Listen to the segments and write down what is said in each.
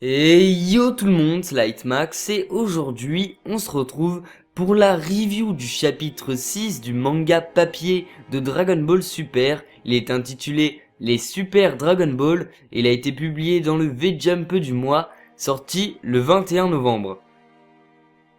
Et yo tout le monde, c'est Lightmax et aujourd'hui on se retrouve pour la review du chapitre 6 du manga papier de Dragon Ball Super. Il est intitulé Les Super Dragon Ball et il a été publié dans le V-Jump du mois, sorti le 21 novembre.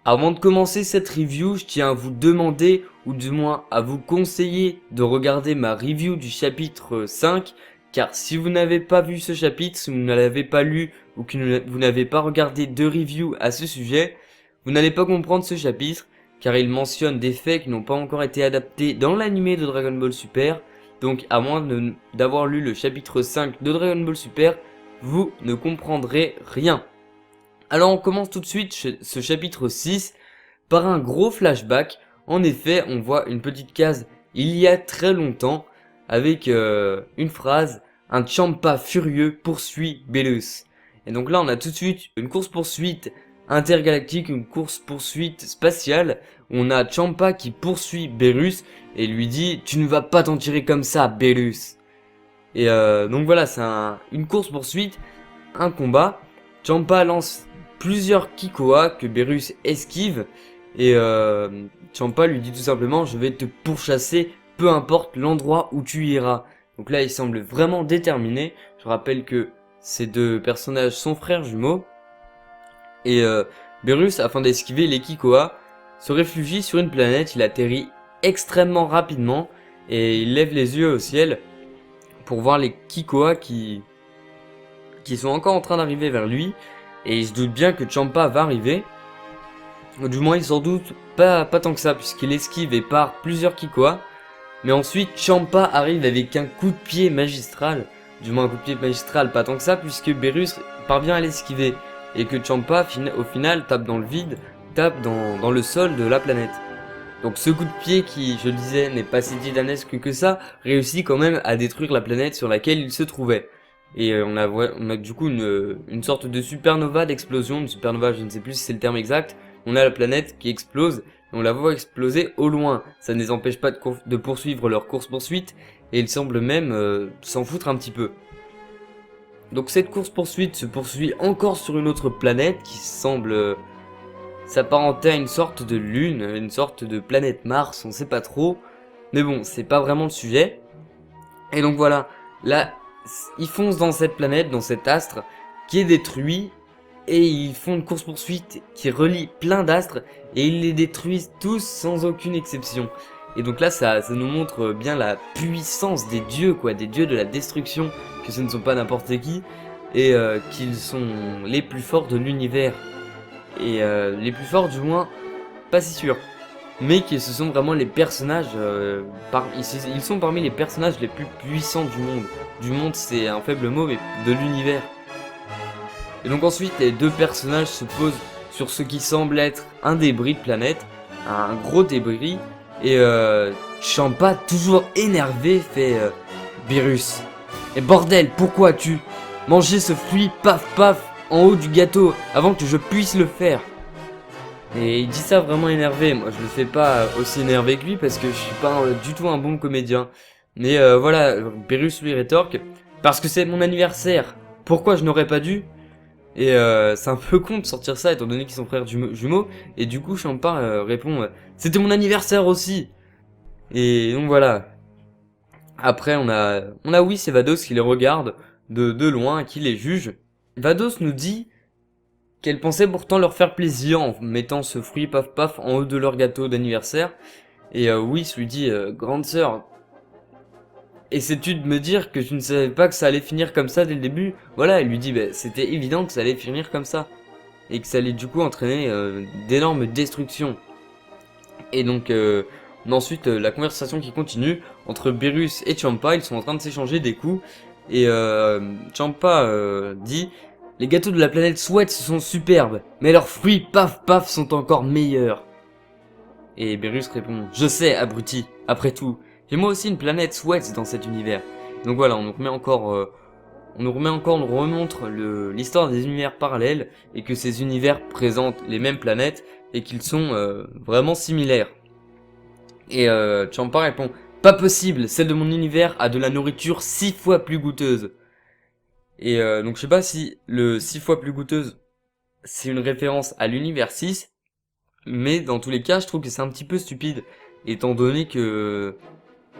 Avant de commencer cette review, je tiens à vous demander, ou du moins à vous conseiller de regarder ma review du chapitre 5, car si vous n'avez pas vu ce chapitre, si vous ne l'avez pas lu, ou que vous n'avez pas regardé de review à ce sujet, vous n'allez pas comprendre ce chapitre, car il mentionne des faits qui n'ont pas encore été adaptés dans l'anime de Dragon Ball Super, donc à moins d'avoir lu le chapitre 5 de Dragon Ball Super, vous ne comprendrez rien. Alors on commence tout de suite ce chapitre 6 par un gros flashback. En effet, on voit une petite case il y a très longtemps avec une phrase: un Champa furieux poursuit Bellus. Et donc là on a tout de suite une course poursuite intergalactique, une course poursuite spatiale. On a Champa qui poursuit Bellus et lui dit: tu ne vas pas t'en tirer comme ça Bellus. Et donc voilà, c'est une course poursuite, un combat. Champa lance plusieurs Kikoa que Bellus esquive et Champa lui dit tout simplement: je vais te pourchasser peu importe l'endroit où tu iras. Donc là il semble vraiment déterminé. Je rappelle que ces deux personnages sont frères jumeaux et Bellus, afin d'esquiver les Kikoa, se réfugie sur une planète. Il atterrit extrêmement rapidement et il lève les yeux au ciel pour voir les Kikoa qui sont encore en train d'arriver vers lui. Et il se doute bien que Champa va arriver. Du moins il s'en doute pas tant que ça, puisqu'il esquive et part plusieurs Kikoa. Mais ensuite Champa arrive avec un coup de pied magistral. Du moins un coup de pied magistral pas tant que ça, puisque Bellus parvient à l'esquiver. Et que Champa au final tape dans le vide, tape dans le sol de la planète. Donc ce coup de pied qui, je le disais, n'est pas si titanesque que ça, réussit quand même à détruire la planète sur laquelle il se trouvait. Et on a du coup une sorte de supernova d'explosion, une supernova, je ne sais plus si c'est le terme exact. On a la planète qui explose, et on la voit exploser au loin. Ça ne les empêche pas de poursuivre leur course-poursuite, et ils semblent même s'en foutre un petit peu. Donc cette course-poursuite se poursuit encore sur une autre planète qui semble s'apparenter à une sorte de lune, une sorte de planète Mars, on sait pas trop. Mais bon, c'est pas vraiment le sujet. Et donc voilà, là, ils foncent dans cette planète, dans cet astre, qui est détruit, et ils font une course-poursuite qui relie plein d'astres, et ils les détruisent tous sans aucune exception. Et donc là, ça nous montre bien la puissance des dieux, quoi, des dieux de la destruction, que ce ne sont pas n'importe qui, et qu'ils sont les plus forts de l'univers. Et les plus forts du moins, pas si sûr. Mais que ce sont vraiment les personnages, ils sont parmi les personnages les plus puissants du monde. Du monde c'est un faible mot, mais de l'univers. Et donc ensuite les deux personnages se posent sur ce qui semble être un débris de planète, un gros débris. Et Champa, toujours énervé, fait Beerus, et bordel, pourquoi as-tu mangé ce fruit paf paf en haut du gâteau avant que je puisse le faire? Et il dit ça vraiment énervé. Moi je le fais pas aussi énervé que lui parce que je suis pas du tout un bon comédien. Mais voilà, Beerus lui rétorque: parce que c'est mon anniversaire, pourquoi je n'aurais pas dû? Et c'est un peu con de sortir ça étant donné qu'ils sont frères jumeaux. Et du coup Champa répond: c'était mon anniversaire aussi. Et donc voilà. Après on a Whis et Vados qui les regardent de loin, qui les jugent. Vados nous dit qu'elle pensait pourtant leur faire plaisir en mettant ce fruit paf paf en haut de leur gâteau d'anniversaire. Et Whis lui dit: grande sœur, essaies-tu de me dire que tu ne savais pas que ça allait finir comme ça dès le début? Voilà, elle lui dit: bah, c'était évident que ça allait finir comme ça. Et que ça allait du coup entraîner d'énormes destructions. Et donc ensuite la conversation qui continue entre Beerus et Champa. Ils sont en train de s'échanger des coups. Et Champa dit: les gâteaux de la planète Sweat sont superbes, mais leurs fruits paf paf sont encore meilleurs. Et Beerus répond: je sais, abruti, après tout, j'ai moi aussi une planète Sweat dans cet univers. Donc voilà, on nous remontre l'histoire des univers parallèles, et que ces univers présentent les mêmes planètes, et qu'ils sont vraiment similaires. Et Champa répond: pas possible, celle de mon univers a de la nourriture 6 fois plus goûteuse. Et donc je sais pas si le 6 fois plus goûteuse c'est une référence à l'univers 6, mais dans tous les cas je trouve que c'est un petit peu stupide, étant donné que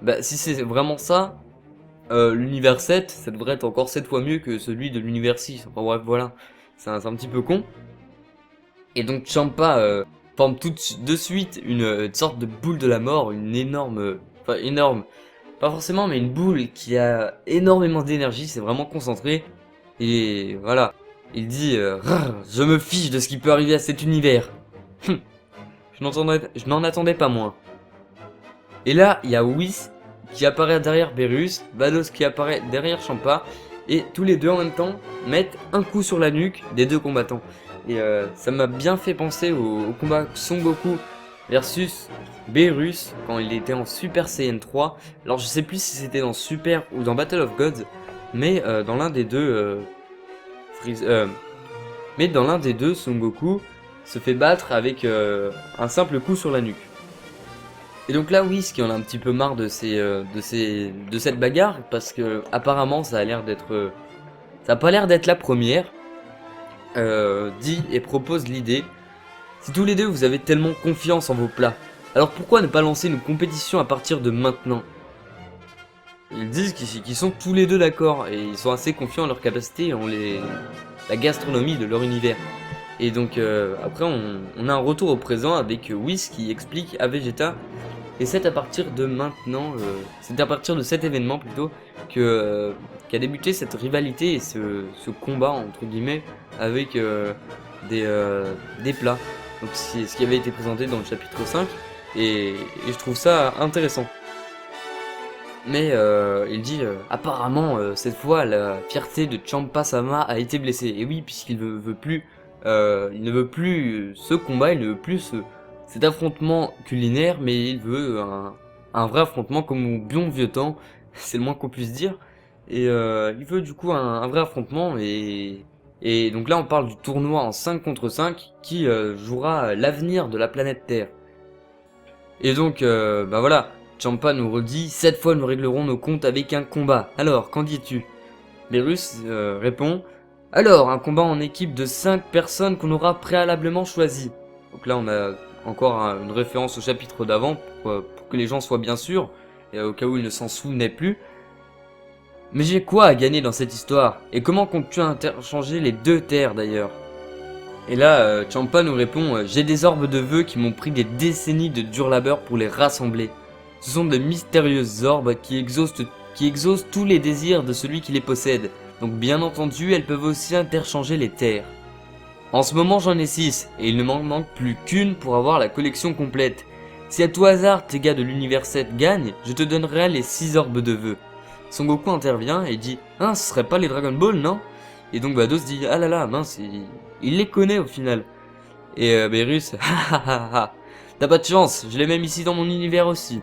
bah, si c'est vraiment ça, l'univers 7 ça devrait être encore 7 fois mieux que celui de l'univers 6. Enfin bref voilà, c'est un petit peu con. Et donc Champa forme tout de suite une sorte de boule de la mort, une énorme, enfin énorme, pas forcément mais une boule qui a énormément d'énergie, c'est vraiment concentré. Et voilà, il dit Rrr, je me fiche de ce qui peut arriver à cet univers. Je n'en attendais pas moins. Et là, il y a Whis qui apparaît derrière Berus, Vados qui apparaît derrière Champa, et tous les deux en même temps mettent un coup sur la nuque des deux combattants. Et ça m'a bien fait penser au combat Son Goku versus Berus quand il était en Super Saiyan 3. Alors je sais plus si c'était dans Super ou dans Battle of Gods, mais dans l'un des deux, Son Goku se fait battre avec un simple coup sur la nuque. Et donc là, Whis qui en a un petit peu marre de cette bagarre parce que apparemment ça a pas l'air d'être la première. Dit et propose l'idée. Si tous les deux vous avez tellement confiance en vos plats, alors pourquoi ne pas lancer une compétition à partir de maintenant? Ils disent qu'ils sont tous les deux d'accord et ils sont assez confiants en leur capacité et en la gastronomie de leur univers. Et donc après on a un retour au présent avec Whis qui explique à Vegeta. Et c'est à partir de maintenant, c'est à partir de cet événement plutôt qu'a débuté cette rivalité et ce combat entre guillemets avec des plats. Donc c'est ce qui avait été présenté dans le chapitre 5 et je trouve ça intéressant. Mais il dit apparemment cette fois la fierté de Champa-sama a été blessée. Et oui, puisqu'il ne veut plus ce combat, il ne veut plus cet affrontement culinaire, mais il veut un vrai affrontement comme au bon vieux temps, c'est le moins qu'on puisse dire. Et il veut du coup un vrai affrontement et donc là on parle du tournoi en 5 contre 5 qui jouera l'avenir de la planète Terre. Et donc bah voilà, Champa nous redit 7 fois nous réglerons nos comptes avec un combat. Alors qu'en dis-tu? Berus répond alors un combat en équipe de 5 personnes qu'on aura préalablement choisies. Donc là on a encore une référence au chapitre d'avant pour que les gens soient bien sûrs, et au cas où ils ne s'en souvenaient plus. Mais j'ai quoi à gagner dans cette histoire? Et comment comptes-tu interchanger les deux terres d'ailleurs? Et là, Champa nous répond j'ai des orbes de vœux qui m'ont pris des décennies de dur labeur pour les rassembler. Ce sont de mystérieuses orbes qui exaucent tous les désirs de celui qui les possède. Donc bien entendu, elles peuvent aussi interchanger les terres. En ce moment j'en ai 6, et il ne m'en manque plus qu'une pour avoir la collection complète. Si à tout hasard tes gars de l'univers 7 gagnent, je te donnerai les 6 orbes de vœux. Son Goku intervient et dit « Ah, ce serait pas les Dragon Ball, non ?» Et donc Vados dit « Ah là là, mince, il les connaît au final. » Et Berus « Ha ha ha ha, t'as pas de chance, je l'ai même ici dans mon univers aussi. »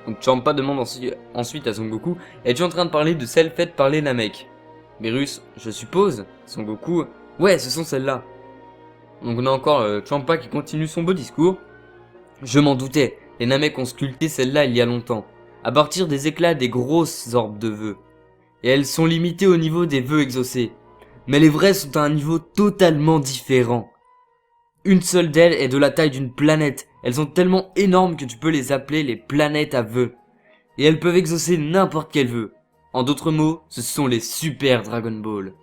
Donc Champa demande ensuite à Son Goku « Es-tu en train de parler de celle faite par les Namek ?» Berus « Je suppose. » Son Goku « Ouais, ce sont celles-là. » Donc on a encore Champa qui continue son beau discours. Je m'en doutais, les Namek ont sculpté celle-là il y a longtemps, à partir des éclats des grosses orbes de vœux. Et elles sont limitées au niveau des vœux exaucés. Mais les vraies sont à un niveau totalement différent. Une seule d'elles est de la taille d'une planète, elles sont tellement énormes que tu peux les appeler les planètes à vœux. Et elles peuvent exaucer n'importe quel vœu. En d'autres mots, ce sont les Super Dragon Ball.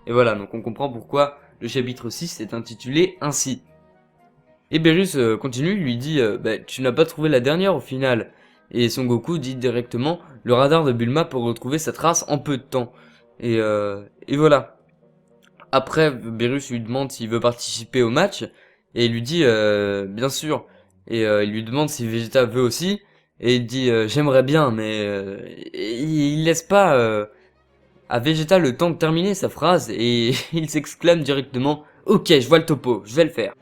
Et voilà, donc on comprend pourquoi le chapitre 6 est intitulé ainsi. Et Berus continue, lui dit bah, tu n'as pas trouvé la dernière au final. Et Son Goku dit directement le radar de Bulma pour retrouver sa trace en peu de temps. Et voilà. Après, Berus lui demande s'il veut participer au match. Et il lui dit bien sûr. Et il lui demande si Vegeta veut aussi. Et il dit j'aimerais bien, mais il laisse pas à Vegeta le temps de terminer sa phrase et il s'exclame directement « Ok, je vois le topo, je vais le faire ».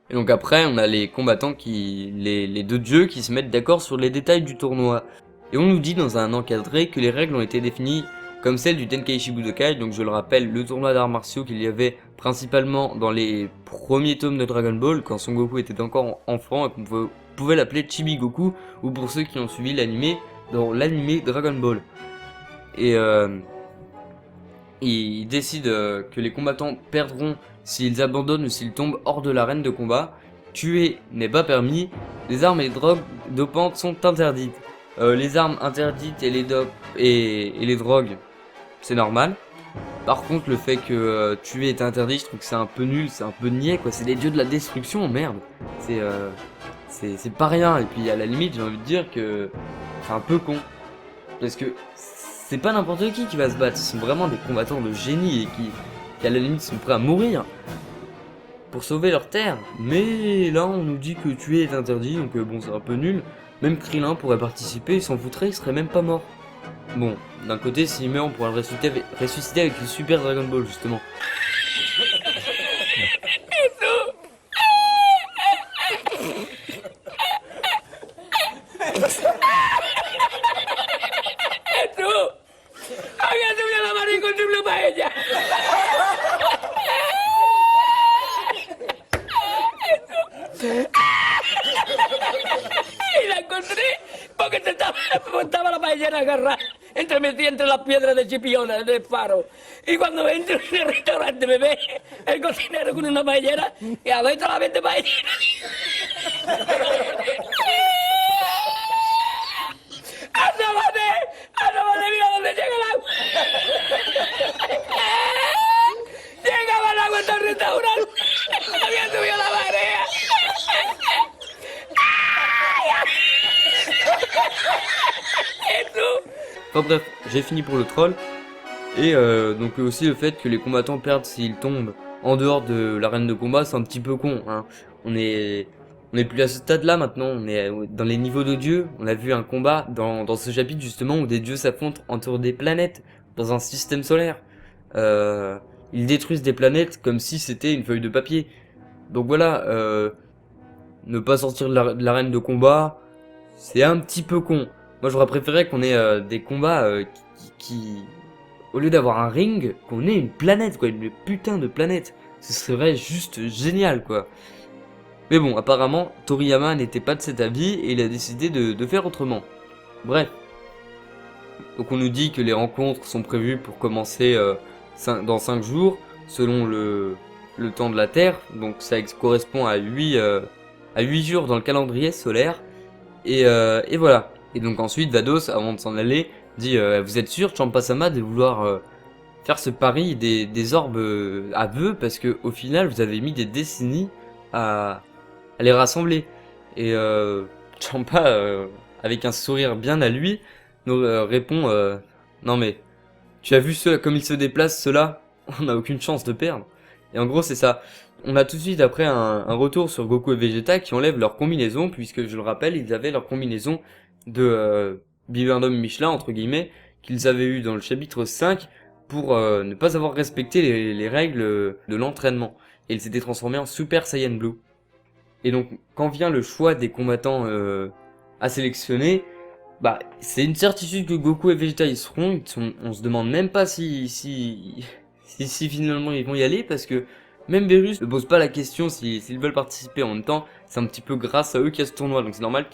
Et donc après, on a les combattants les deux dieux qui se mettent d'accord sur les détails du tournoi. Et on nous dit dans un encadré que les règles ont été définies comme celles du Tenkaichi Budokai, donc je le rappelle, le tournoi d'arts martiaux qu'il y avait principalement dans les premiers tomes de Dragon Ball, quand Son Goku était encore enfant et qu'on pouvait l'appeler Chibi Goku, ou pour ceux qui ont suivi l'animé, dans l'animé Dragon Ball. Et Il décide que les combattants perdront s'ils abandonnent ou s'ils tombent hors de l'arène de combat. Tuer n'est pas permis, les armes et les drogues dopantes sont interdites. Les armes interdites et les drogues, c'est normal. Par contre, le fait que tuer est interdit, je trouve que c'est un peu nul, c'est un peu niais, quoi. C'est les dieux de la destruction, merde. C'est pas rien. Et puis à la limite, j'ai envie de dire que c'est un peu con. Parce que c'est pas n'importe qui va se battre. Ce sont vraiment des combattants de génie et qui à la limite sont prêts à mourir pour sauver leur terre. Mais là, on nous dit que tuer est interdit, donc bon, c'est un peu nul. Même Krillin pourrait participer, il s'en foutrait, il serait même pas mort. Bon, d'un côté, s'il meurt, on pourra le ressusciter avec le Super Dragon Ball, justement. Y la encontré porque estaba la paellera agarrada metida entre las piedras de Chipiona, del faro. Y cuando entro en el restaurante me ve el cocinero con una paellera y adentro la vende paellera. ¡Asómate, mira dónde llega el agua! Llegaba el agua hasta el restaurante, había subido la marea. Enfin bref, j'ai fini pour le troll. Et donc aussi le fait que les combattants perdent s'ils tombent en dehors de l'arène de combat, c'est un petit peu con, hein. On est plus à ce stade-là maintenant, on est dans les niveaux de dieux. On a vu un combat dans ce chapitre justement où des dieux s'affrontent entre des planètes dans un système solaire. Ils détruisent des planètes comme si c'était une feuille de papier. Donc voilà, ne pas sortir de l'arène de combat, c'est un petit peu con. Moi j'aurais préféré qu'on ait des combats qui au lieu d'avoir un ring, qu'on ait une planète, quoi, une putain de planète. Ce serait juste génial, quoi. Mais bon, apparemment, Toriyama n'était pas de cet avis et il a décidé de faire autrement. Bref. Donc on nous dit que les rencontres sont prévues pour commencer dans 5 jours, selon le temps de la Terre. Donc ça correspond à 8 jours dans le calendrier solaire. Et voilà. Et donc ensuite, Vados, avant de s'en aller, dit vous êtes sûr, Champa-sama, de vouloir faire ce pari des orbes à vœux, parce que au final, vous avez mis des décennies à les rassembler. Et Champa, avec un sourire bien à lui, nous répond non mais, tu as vu comme ils se déplacent, ceux-là? On n'a aucune chance de perdre. Et en gros, c'est ça. On a tout de suite après un retour sur Goku et Vegeta qui enlèvent leur combinaison, puisque je le rappelle, ils avaient leur combinaison de bibendum Michelin, entre guillemets, qu'ils avaient eu dans le chapitre 5 pour ne pas avoir respecté les règles de l'entraînement. Et ils s'étaient transformés en Super Saiyan Blue. Et donc, quand vient le choix des combattants à sélectionner, bah, c'est une certitude que Goku et Vegeta y seront. On se demande même pas si finalement ils vont y aller, parce que même Beerus ne pose pas la question s'ils veulent participer. En même temps, c'est un petit peu grâce à eux qu'il y a ce tournoi, donc c'est normal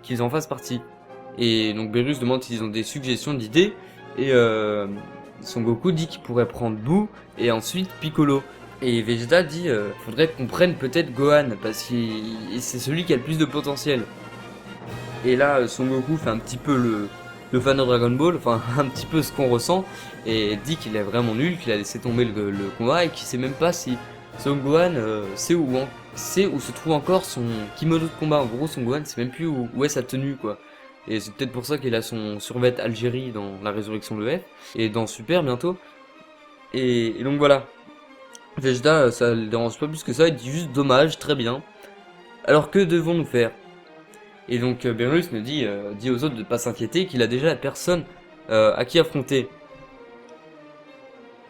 qu'ils en fassent partie. Et donc Beerus demande s'ils ont des suggestions d'idées, et Son Goku dit qu'il pourrait prendre Boo et ensuite Piccolo. Et Vegeta dit faudrait qu'on prenne peut-être Gohan, parce que c'est celui qui a le plus de potentiel. Et là, Son Goku fait un petit peu le fan de Dragon Ball, enfin un petit peu ce qu'on ressent, et dit qu'il est vraiment nul, qu'il a laissé tomber le combat, et qu'il sait même pas si Son Gohan sait où se trouve encore son kimono de combat. En gros, Son Gohan sait même plus où est sa tenue, quoi. Et c'est peut-être pour ça qu'il a son survêt Algérie dans la résurrection de F, et dans Super bientôt. Et donc voilà. Vegeta, ça le dérange pas plus que ça, il dit juste dommage, très bien. Alors que devons-nous faire? Et donc Beerus nous dit aux autres de pas s'inquiéter, qu'il a déjà la personne à qui affronter.